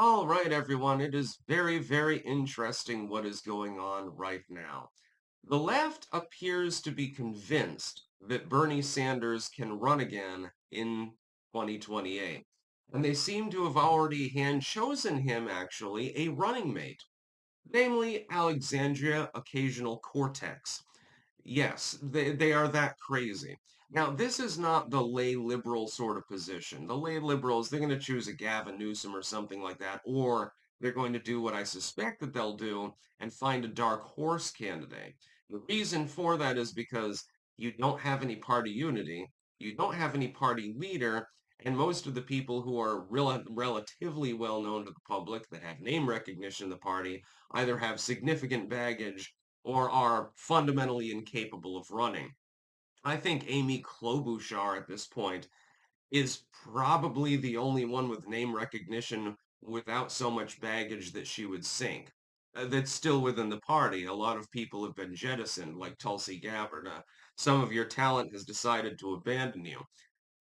All right, everyone. It is very, very interesting what is going on right now. The left appears to be convinced that Bernie Sanders can run again in 2028. And they seem to have already hand chosen him, actually, a running mate, namely Alexandria Occasional Cortex. Yes, they are that crazy. Now, this is not the lay liberal sort of position. The lay liberals, they're going to choose a Gavin Newsom or something like that, or they're going to do what I suspect that they'll do and find a dark horse candidate. The reason for that is because you don't have any party unity, you don't have any party leader, and most of the people who are relatively well known to the public that have name recognition in the party either have significant baggage or are fundamentally incapable of running. I think Amy Klobuchar at this point is probably the only one with name recognition without so much baggage that she would sink. That's still within the party. A lot of people have been jettisoned, like Tulsi Gabbard. Some of your talent has decided to abandon you.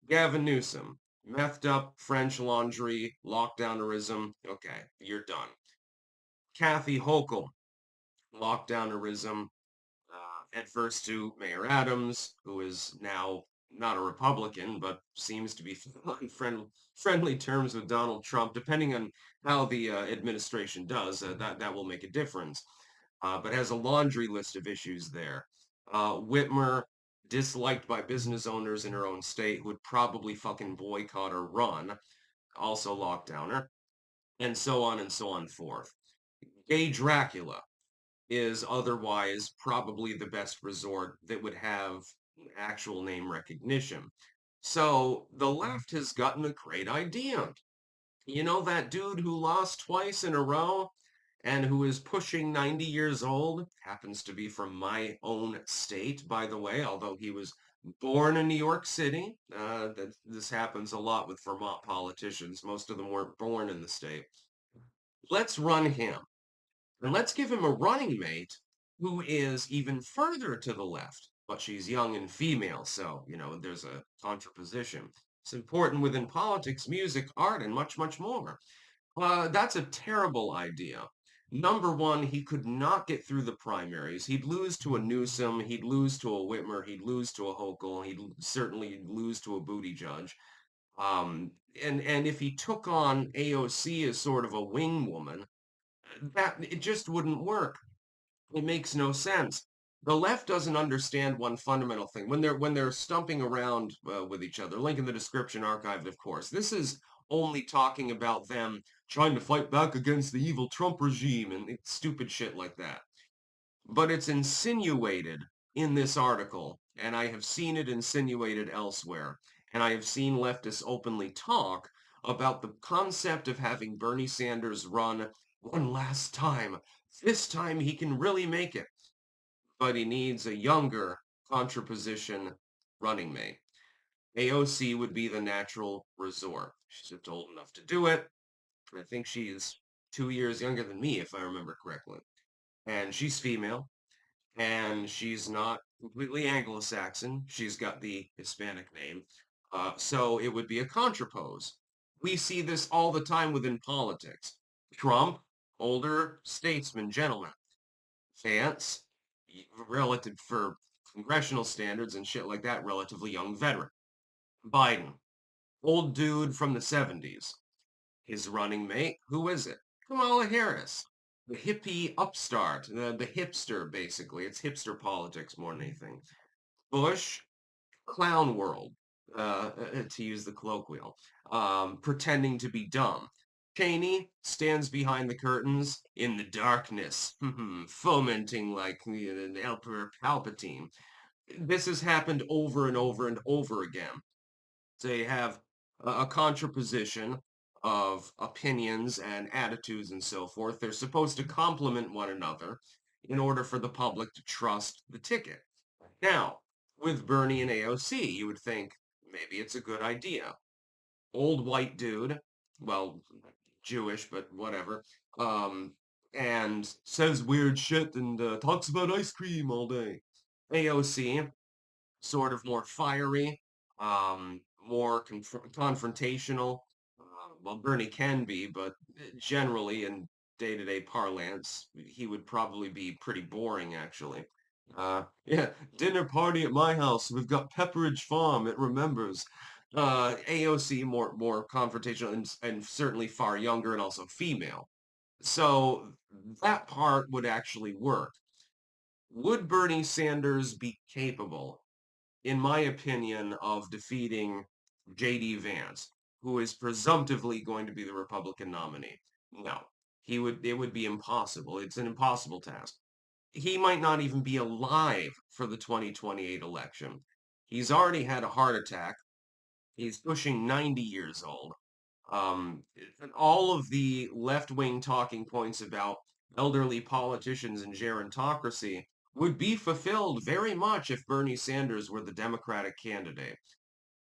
Gavin Newsom, methed up French Laundry, lockdownerism. Okay, you're done. Kathy Hochul, lockdownerism, adverse to Mayor Adams, who is now not a Republican, but seems to be on friendly terms with Donald Trump. Depending on how the administration does, that will make a difference. But has a laundry list of issues there. Whitmer, disliked by business owners in her own state, who would probably fucking boycott or run, also lockdowner, and so on forth. Gay Dracula, is otherwise probably the best resort that would have actual name recognition. So the left has gotten a great idea. You know that dude who lost twice in a row and who is pushing 90 years old, happens to be from my own state, by the way, although he was born in New York City. This happens a lot with Vermont politicians. Most of them weren't born in the state. Let's run him. And let's give him a running mate who is even further to the left, but she's young and female, so, there's a contraposition. It's important within politics, music, art, and much, much more. That's a terrible idea. Number one, he could not get through the primaries. He'd lose to a Newsom, he'd lose to a Whitmer, he'd lose to a Hochul, he'd certainly lose to a Booty Judge. And if he took on AOC as sort of a wing woman, that it just wouldn't work. It makes no sense. The left doesn't understand one fundamental thing when they're stumping around with each other. Link in the description, archived, of course. This is only talking about them trying to fight back against the evil Trump regime and stupid shit like that. But it's insinuated in this article, and I have seen it insinuated elsewhere, and I have seen leftists openly talk about the concept of having Bernie Sanders run one last time. This time he can really make it, but he needs a younger contraposition running mate. AOC would be the natural resort. She's just old enough to do it. I think she's 2 years younger than me, if I remember correctly. And she's female, and she's not completely Anglo-Saxon. She's got the Hispanic name. So it would be a contrapose. We see this all the time within politics. Trump, older statesman, gentleman. Vance, relative for congressional standards and shit like that, relatively young veteran. Biden, old dude from the 70s. His running mate, who is it? Kamala Harris, the hippie upstart, the hipster, basically. It's hipster politics more than anything. Bush, clown world, to use the colloquial, pretending to be dumb. Cheney stands behind the curtains in the darkness, fomenting like the Emperor Palpatine. This has happened over and over and over again. They have a contraposition of opinions and attitudes and so forth. They're supposed to complement one another in order for the public to trust the ticket. Now, with Bernie and AOC, you would think maybe it's a good idea. Old white dude, well, Jewish, but whatever, and says weird shit and talks about ice cream all day. AOC, sort of more fiery, more confrontational, Well, Bernie can be, but generally in day-to-day parlance, he would probably be pretty boring, actually. Yeah, dinner party at my house. We've got Pepperidge Farm. It remembers. AOC more confrontational and certainly far younger and also female. So that part would actually work. Would Bernie Sanders be capable, in my opinion, of defeating J.D. Vance, who is presumptively going to be the Republican nominee? No, it would be impossible. It's an impossible task. He might not even be alive for the 2028 election. He's already had a heart attack. He's pushing 90 years old. Um, all of the left-wing talking points about elderly politicians and gerontocracy would be fulfilled very much if Bernie Sanders were the Democratic candidate.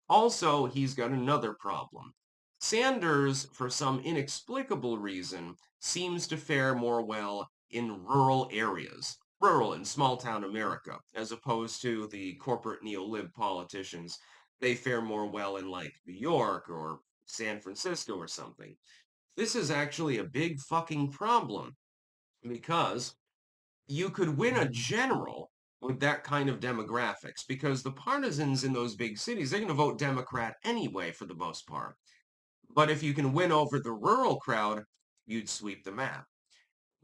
Also, he's got another problem. Sanders, for some inexplicable reason, seems to fare more well in rural areas, rural and small town America, as opposed to the corporate neo-lib politicians. They fare more well in like New York or San Francisco or something. This is actually a big fucking problem because you could win a general with that kind of demographics because the partisans in those big cities, they're going to vote Democrat anyway for the most part. But if you can win over the rural crowd, you'd sweep the map.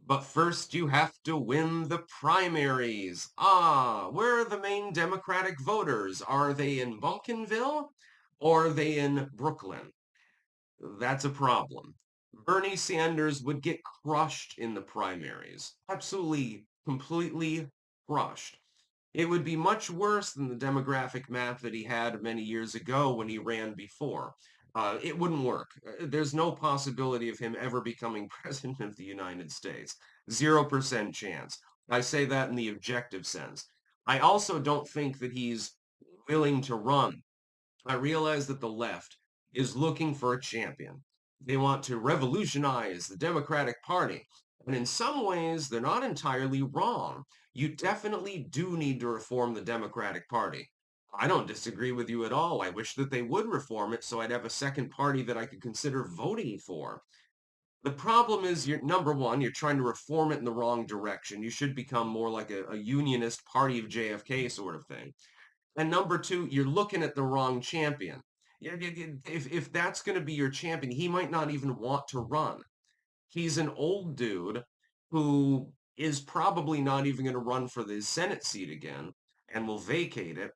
But first you have to win the primaries. Ah, where are the main Democratic voters? Are they in Bunkinville or are they in Brooklyn? That's a problem. Bernie Sanders would get crushed in the primaries. Absolutely, completely crushed. It would be much worse than the demographic map that he had many years ago when he ran before. It wouldn't work. There's no possibility of him ever becoming president of the United States. 0% chance. I say that in the objective sense. I also don't think that he's willing to run. I realize that the left is looking for a champion. They want to revolutionize the Democratic Party. And in some ways, they're not entirely wrong. You definitely do need to reform the Democratic Party. I don't disagree with you at all. I wish that they would reform it so I'd have a second party that I could consider voting for. The problem is, you're number one, you're trying to reform it in the wrong direction. You should become more like a unionist party of JFK sort of thing. And number two, you're looking at the wrong champion. If that's going to be your champion, he might not even want to run. He's an old dude who is probably not even going to run for the Senate seat again and will vacate it,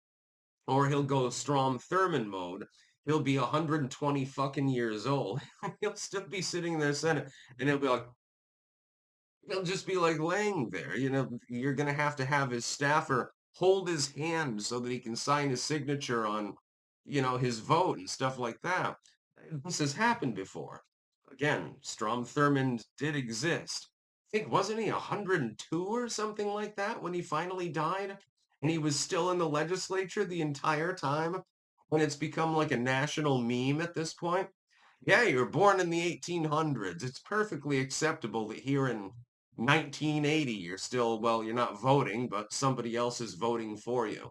or he'll go Strom Thurmond mode. He'll be 120 fucking years old. He'll still be sitting in the Senate, and he'll be like, he'll just be like laying there. You're going to have his staffer hold his hand so that he can sign his signature on, his vote and stuff like that. This has happened before. Again, Strom Thurmond did exist. I think, wasn't he 102 or something like that when he finally died? And he was still in the legislature the entire time when it's become like a national meme at this point. Yeah, you were born in the 1800s. It's perfectly acceptable that here in 1980 you're still, well, you're not voting, but somebody else is voting for you.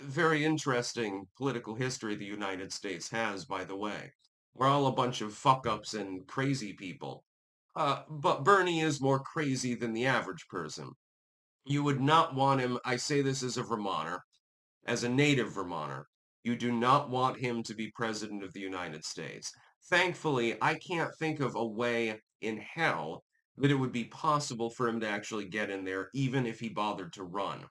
Very interesting political history the United States has, by the way. We're all a bunch of fuck-ups and crazy people. But Bernie is more crazy than the average person. You would not want him, I say this as a Vermonter, as a native Vermonter, you do not want him to be president of the United States. Thankfully, I can't think of a way in hell that it would be possible for him to actually get in there, even if he bothered to run,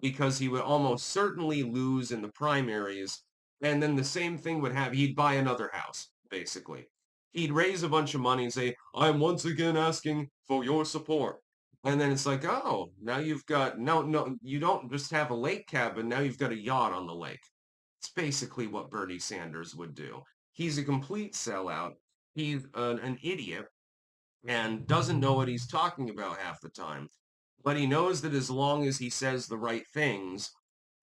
because he would almost certainly lose in the primaries, and then the same thing would happen. He'd buy another house, basically. He'd raise a bunch of money and say, I'm once again asking for your support. And then it's like, oh, now you've got, no, you don't just have a lake cabin, now you've got a yacht on the lake. It's basically what Bernie Sanders would do. He's a complete sellout. He's an idiot and doesn't know what he's talking about half the time. But he knows that as long as he says the right things,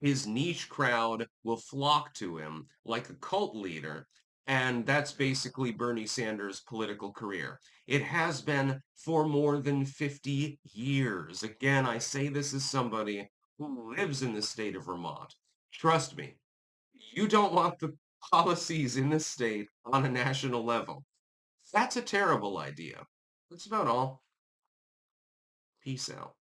his niche crowd will flock to him like a cult leader. And that's basically Bernie Sanders' political career. It has been for more than 50 years. Again, I say this as somebody who lives in the state of Vermont. Trust me, you don't want the policies in the state on a national level. That's a terrible idea. That's about all. Peace out.